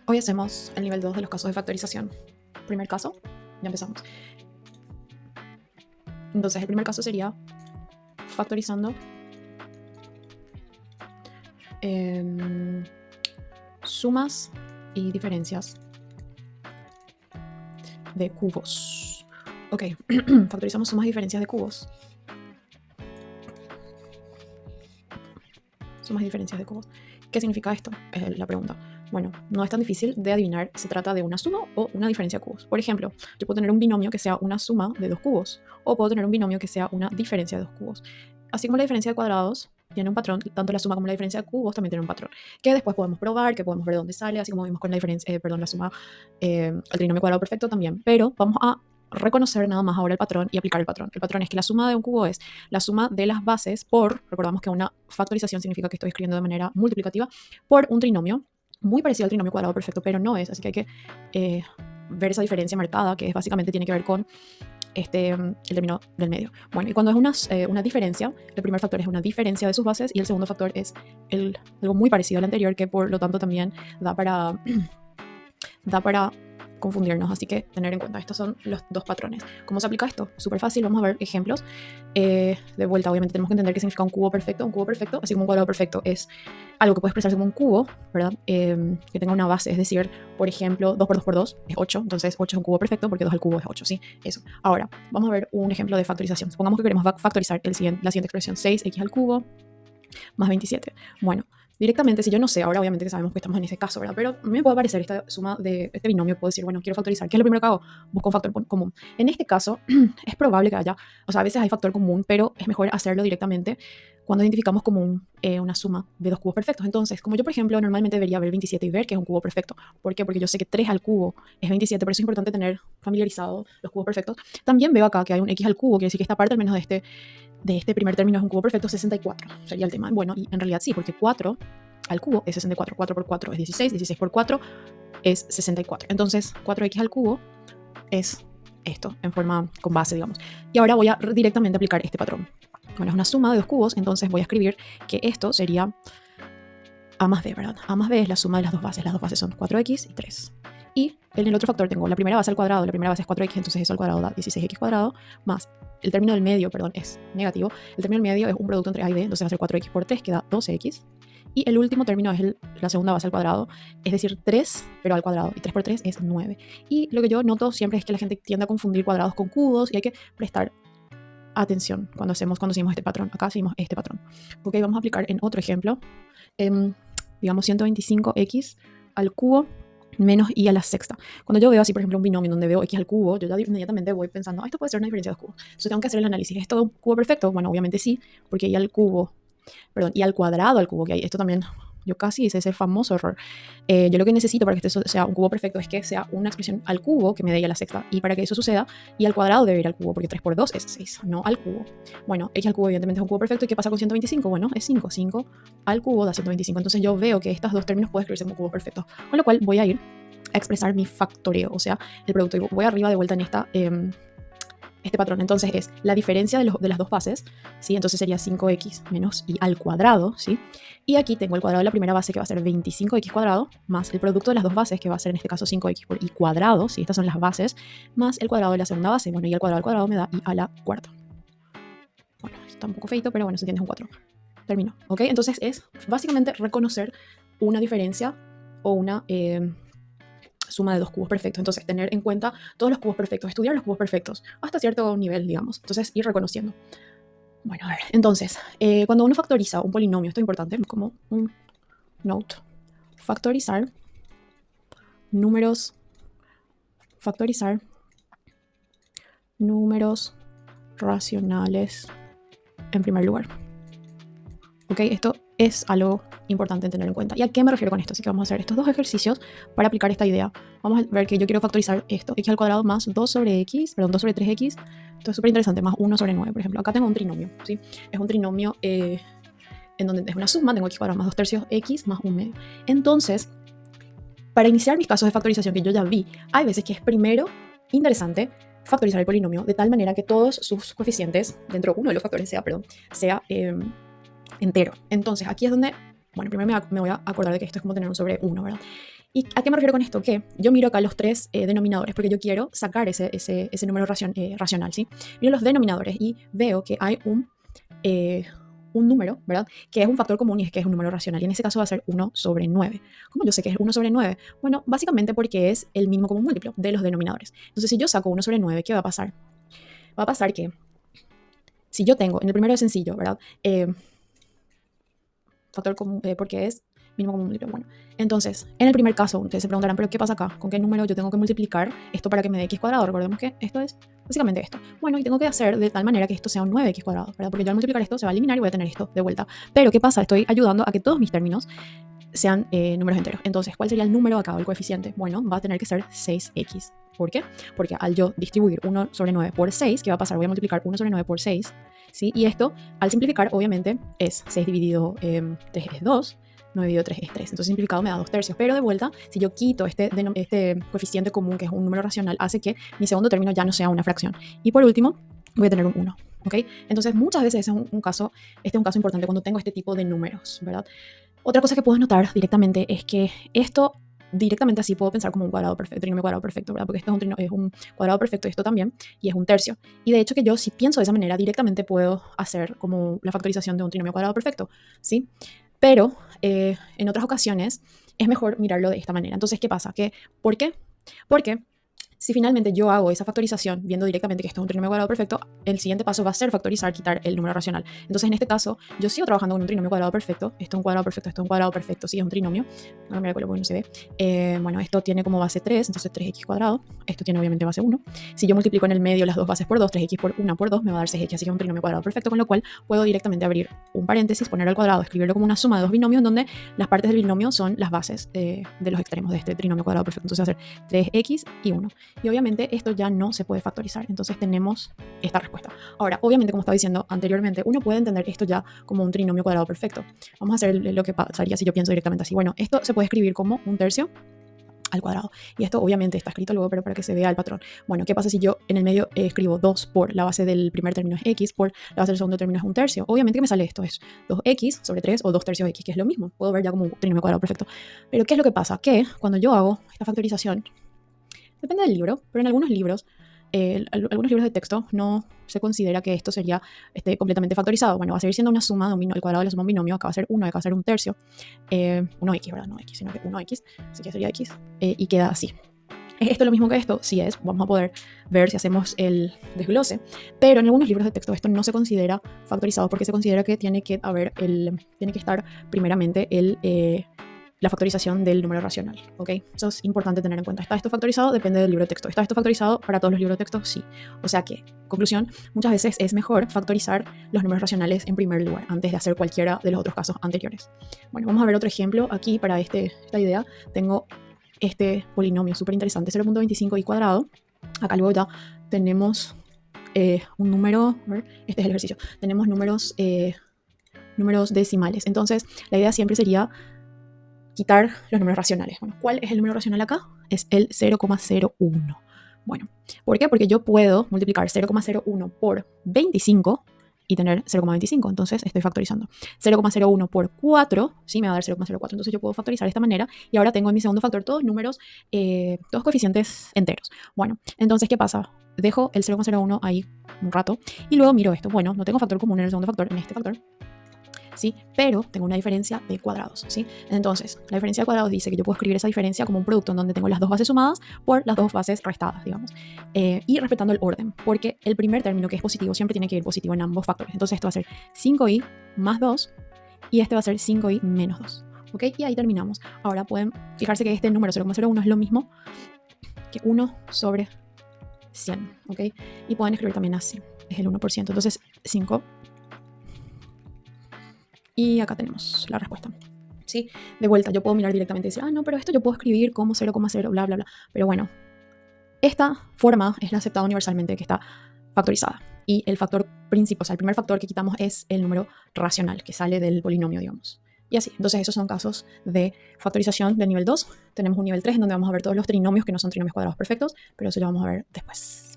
Hoy hacemos el nivel 2 de los casos de factorización. Primer caso, ya empezamos. Entonces, el primer caso sería factorizando sumas y diferencias de cubos. Ok, factorizamos sumas y diferencias de cubos. Sumas y diferencias de cubos. ¿Qué significa esto? Es la pregunta. Bueno, no es tan difícil de adivinar. Se trata de una suma o una diferencia de cubos. Por ejemplo, yo puedo tener un binomio que sea una suma de dos cubos, o puedo tener un binomio que sea una diferencia de dos cubos. Así como la diferencia de cuadrados tiene un patrón, tanto la suma como la diferencia de cubos también tienen un patrón, que después podemos probar, que podemos ver de dónde sale, así como vimos con la diferencia, la suma, el trinomio cuadrado perfecto también. Pero vamos a reconocer nada más ahora el patrón y aplicar el patrón. El patrón es que la suma de un cubo es la suma de las bases por, recordamos que una factorización significa que estoy escribiendo de manera multiplicativa, por un trinomio muy parecido al trinomio cuadrado perfecto, pero no es, así que hay que ver esa diferencia marcada, que es básicamente tiene que ver con el término del medio. Bueno, y cuando es una diferencia, el primer factor es una diferencia de sus bases y el segundo factor es algo muy parecido al anterior, que por lo tanto también da para confundirnos, así que tener en cuenta, estos son los dos patrones. ¿Cómo se aplica esto? Súper fácil, vamos a ver ejemplos. De vuelta, obviamente tenemos que entender qué significa un cubo perfecto. Un cubo perfecto, así como un cuadrado perfecto, es algo que puede expresarse como un cubo, ¿verdad? Que tenga una base, es decir, por ejemplo, 2 por 2 por 2 es 8, entonces 8 es un cubo perfecto porque 2 al cubo es 8, ¿sí? Eso. Ahora, vamos a ver un ejemplo de factorización. Supongamos que queremos factorizar la siguiente expresión, 6x al cubo más 27. Bueno, directamente, si yo no sé, ahora obviamente que sabemos que estamos en ese caso, ¿verdad? Pero a mí me puede aparecer esta suma de este binomio, puedo decir, bueno, quiero factorizar. ¿Qué es lo primero que hago? Busco un factor común. En este caso, es probable que haya, o sea, a veces hay factor común, pero es mejor hacerlo directamente cuando identificamos como una suma de dos cubos perfectos. Entonces, como yo, por ejemplo, normalmente debería ver 27 y ver que es un cubo perfecto. ¿Por qué? Porque yo sé que 3 al cubo es 27, por eso es importante tener familiarizado los cubos perfectos. También veo acá que hay un x al cubo, quiere decir que esta parte, al menos de este primer término, es un cubo perfecto. 64 sería el tema. Bueno, y en realidad sí, porque 4 al cubo es 64. 4 por 4 es 16. 16 por 4 es 64. Entonces, 4x al cubo es esto, en forma con base, digamos. Y ahora voy a directamente aplicar este patrón. Bueno, es una suma de dos cubos, entonces voy a escribir que esto sería a más b, ¿verdad? A más b es la suma de las dos bases. Las dos bases son 4x y 3. Y en el otro factor tengo la primera base al cuadrado. La primera base es 4x, entonces eso al cuadrado da 16x cuadrado, más el término del medio, perdón, es negativo. El término del medio es un producto entre a y b, entonces va a ser 4x por 3, que da 12x. Y el último término es la segunda base al cuadrado, es decir, 3, pero al cuadrado. Y 3 por 3 es 9. Y lo que yo noto siempre es que la gente tiende a confundir cuadrados con cubos y hay que prestar atención cuando seguimos este patrón. Acá seguimos este patrón. Ok, vamos a aplicar en otro ejemplo. Digamos 125x al cubo menos y a la sexta. Cuando yo veo así, por ejemplo, un binomio donde veo x al cubo, yo ya inmediatamente voy pensando, esto puede ser una diferencia de dos cubos. Entonces tengo que hacer el análisis. ¿Es todo un cubo perfecto? Bueno, obviamente sí, porque y al cubo, perdón, y al cuadrado al cubo que hay. Esto también, yo casi hice ese famoso error. Yo lo que necesito para que esto sea un cubo perfecto es que sea una expresión al cubo que me dé y a la sexta. Y para que eso suceda, y al cuadrado debe ir al cubo, porque 3 por 2 es 6, no al cubo. Bueno, x al cubo evidentemente es un cubo perfecto. ¿Y qué pasa con 125? Bueno, es 5. 5 al cubo da 125. Entonces yo veo que estos dos términos pueden escribirse como cubos perfectos. Con lo cual voy a ir a expresar mi factoreo, o sea, el producto. Y voy arriba de vuelta en este patrón. Entonces es la diferencia de las dos bases, ¿sí? Entonces sería 5x menos y al cuadrado, ¿sí? Y aquí tengo el cuadrado de la primera base, que va a ser 25x cuadrado, más el producto de las dos bases, que va a ser en este caso 5x por y cuadrado, ¿sí? Estas son las bases, más el cuadrado de la segunda base. Bueno, y el cuadrado al cuadrado me da y a la cuarta. Bueno, está un poco feito, pero bueno, se entiende, es un 4. Termino, ¿ok? Entonces es básicamente reconocer una diferencia o una suma de dos cubos perfectos. Entonces, tener en cuenta todos los cubos perfectos, estudiar los cubos perfectos hasta cierto nivel, digamos. Entonces, ir reconociendo. Bueno, a ver, entonces, cuando uno factoriza un polinomio, esto es importante, como un note. Factorizar números racionales en primer lugar. ¿Ok? Esto es algo importante tener en cuenta. ¿Y a qué me refiero con esto? Así que vamos a hacer estos dos ejercicios para aplicar esta idea. Vamos a ver que yo quiero factorizar esto, x al cuadrado más 2 sobre 3x. Esto es súper interesante, más 1 sobre 9, por ejemplo. Acá tengo un trinomio, ¿sí? Es un trinomio en donde es una suma, tengo x cuadrado más 2 tercios x más 1 medio. Entonces, para iniciar mis casos de factorización que yo ya vi, hay veces que es primero interesante factorizar el polinomio de tal manera que todos sus coeficientes, dentro de uno de los factores sea entero. Entonces, aquí es donde Bueno, primero me voy a acordar de que esto es como tener un sobre 1, ¿verdad? ¿Y a qué me refiero con esto? Que yo miro acá los tres denominadores, porque yo quiero sacar ese número racional, ¿sí? Miro los denominadores y veo que hay un número, ¿verdad? Que es un factor común y es que es un número racional. Y en ese caso va a ser 1 sobre 9. ¿Cómo yo sé que es 1 sobre 9? Bueno, básicamente porque es el mínimo común múltiplo de los denominadores. Entonces, si yo saco 1 sobre 9, ¿qué va a pasar? Va a pasar que si yo tengo, en el primero es sencillo, ¿verdad? Factor común, porque es mínimo común múltiplo. Bueno, entonces, en el primer caso, ustedes se preguntarán, ¿pero qué pasa acá? ¿Con qué número yo tengo que multiplicar esto para que me dé x cuadrado? Recordemos que esto es básicamente esto. Bueno, y tengo que hacer de tal manera que esto sea un 9x cuadrado, ¿verdad? Porque yo al multiplicar esto se va a eliminar y voy a tener esto de vuelta. Pero, ¿qué pasa? Estoy ayudando a que todos mis términos sean números enteros. Entonces, ¿cuál sería el número acá, el coeficiente? Bueno, va a tener que ser 6x. ¿Por qué? Porque al yo distribuir 1 sobre 9 por 6, ¿qué va a pasar? Voy a multiplicar 1 sobre 9 por 6, ¿sí? Y esto, al simplificar, obviamente, es 6 dividido 3 es 2, 9 dividido 3 es 3. Entonces, simplificado me da 2 tercios. Pero de vuelta, si yo quito este coeficiente común, que es un número racional, hace que mi segundo término ya no sea una fracción. Y por último, voy a tener un 1. ¿Ok? Entonces, muchas veces este es un caso importante cuando tengo este tipo de números, ¿verdad? Otra cosa que puedo notar directamente es que esto directamente así puedo pensar como un cuadrado perfecto, trinomio cuadrado perfecto, ¿verdad? Porque esto es un cuadrado perfecto, esto también, y es un tercio. Y de hecho que yo si pienso de esa manera, directamente puedo hacer como la factorización de un trinomio cuadrado perfecto, ¿sí? Pero en otras ocasiones es mejor mirarlo de esta manera. Entonces, ¿qué pasa? ¿Por qué? Porque si finalmente yo hago esa factorización viendo directamente que esto es un trinomio cuadrado perfecto, el siguiente paso va a ser factorizar, quitar el número racional. Entonces, en este caso, yo sigo trabajando con un trinomio cuadrado perfecto. Esto es un cuadrado perfecto, esto es un cuadrado perfecto, sí, es un trinomio. No, mira, porque no se ve. Bueno, esto tiene como base 3, entonces 3x cuadrado. Esto tiene obviamente base 1. Si yo multiplico en el medio las dos bases por 2, 3x por 1 por 2, me va a dar 6x, así que es un trinomio cuadrado perfecto, con lo cual puedo directamente abrir un paréntesis, poner al cuadrado, escribirlo como una suma de dos binomios, donde las partes del binomio son las bases de los extremos de este trinomio cuadrado perfecto. Entonces va a ser 3x y 1. Y obviamente esto ya no se puede factorizar. Entonces tenemos esta respuesta. Ahora, obviamente, como estaba diciendo anteriormente, uno puede entender esto ya como un trinomio cuadrado perfecto. Vamos a hacer lo que pasaría si yo pienso directamente así. Bueno, esto se puede escribir como un tercio al cuadrado. Y esto obviamente está escrito luego, pero para que se vea el patrón. Bueno, ¿qué pasa si yo en el medio escribo 2 por la base del primer término es x, por la base del segundo término es un tercio? Obviamente que me sale esto, es 2x sobre 3 o 2 tercios x, que es lo mismo. Puedo ver ya como un trinomio cuadrado perfecto. Pero ¿qué es lo que pasa? Que cuando yo hago esta factorización, depende del libro, pero en algunos libros de texto no se considera que esto sería completamente factorizado. Bueno, va a seguir siendo una suma, el cuadrado de la suma de un binomio, acá va a ser 1, acá va a ser un tercio, 1x, ¿verdad? No x, sino que 1x, así que sería x, y queda así. ¿Es esto lo mismo que esto? Sí es, vamos a poder ver si hacemos el desglose, pero en algunos libros de texto esto no se considera factorizado porque se considera que tiene que estar primeramente la factorización del número racional, ¿ok? Eso es importante tener en cuenta. ¿Está esto factorizado? Depende del libro de texto. ¿Está esto factorizado para todos los libros de texto? Sí. O sea que, conclusión, muchas veces es mejor factorizar los números racionales en primer lugar, antes de hacer cualquiera de los otros casos anteriores. Bueno, vamos a ver otro ejemplo. Aquí, para esta idea, tengo este polinomio súper interesante, 0.25 y cuadrado. Acá luego ya tenemos un número, este es el ejercicio, tenemos números decimales. Entonces, la idea siempre sería quitar los números racionales. Bueno, ¿cuál es el número racional acá? Es el 0,01. Bueno, ¿por qué? Porque yo puedo multiplicar 0,01 por 25 y tener 0,25. Entonces estoy factorizando. 0,01 por 4, sí, me va a dar 0,04. Entonces yo puedo factorizar de esta manera y ahora tengo en mi segundo factor todos números, todos coeficientes enteros. Bueno, entonces, ¿qué pasa? Dejo el 0,01 ahí un rato y luego miro esto. Bueno, no tengo factor común en el segundo factor, en este factor, ¿sí? Pero tengo una diferencia de cuadrados, ¿sí? Entonces, la diferencia de cuadrados dice que yo puedo escribir esa diferencia como un producto en donde tengo las dos bases sumadas por las dos bases restadas, digamos. Y respetando el orden, porque el primer término, que es positivo, siempre tiene que ir positivo en ambos factores. Entonces, esto va a ser 5i más 2 y este va a ser 5i menos 2. ¿Ok? Y ahí terminamos. Ahora pueden fijarse que este número 0,01 es lo mismo que 1 sobre 100. ¿Ok? Y pueden escribir también así. Es el 1%. Entonces, 5. Y acá tenemos la respuesta. ¿Sí? De vuelta, yo puedo mirar directamente y decir, no, pero esto yo puedo escribir como 0,0, bla, bla, bla. Pero bueno, esta forma es la aceptada universalmente, que está factorizada. Y el factor principal, o sea, el primer factor que quitamos es el número racional, que sale del polinomio, digamos. Y así. Entonces, esos son casos de factorización del nivel 2. Tenemos un nivel 3 en donde vamos a ver todos los trinomios que no son trinomios cuadrados perfectos, pero eso lo vamos a ver después.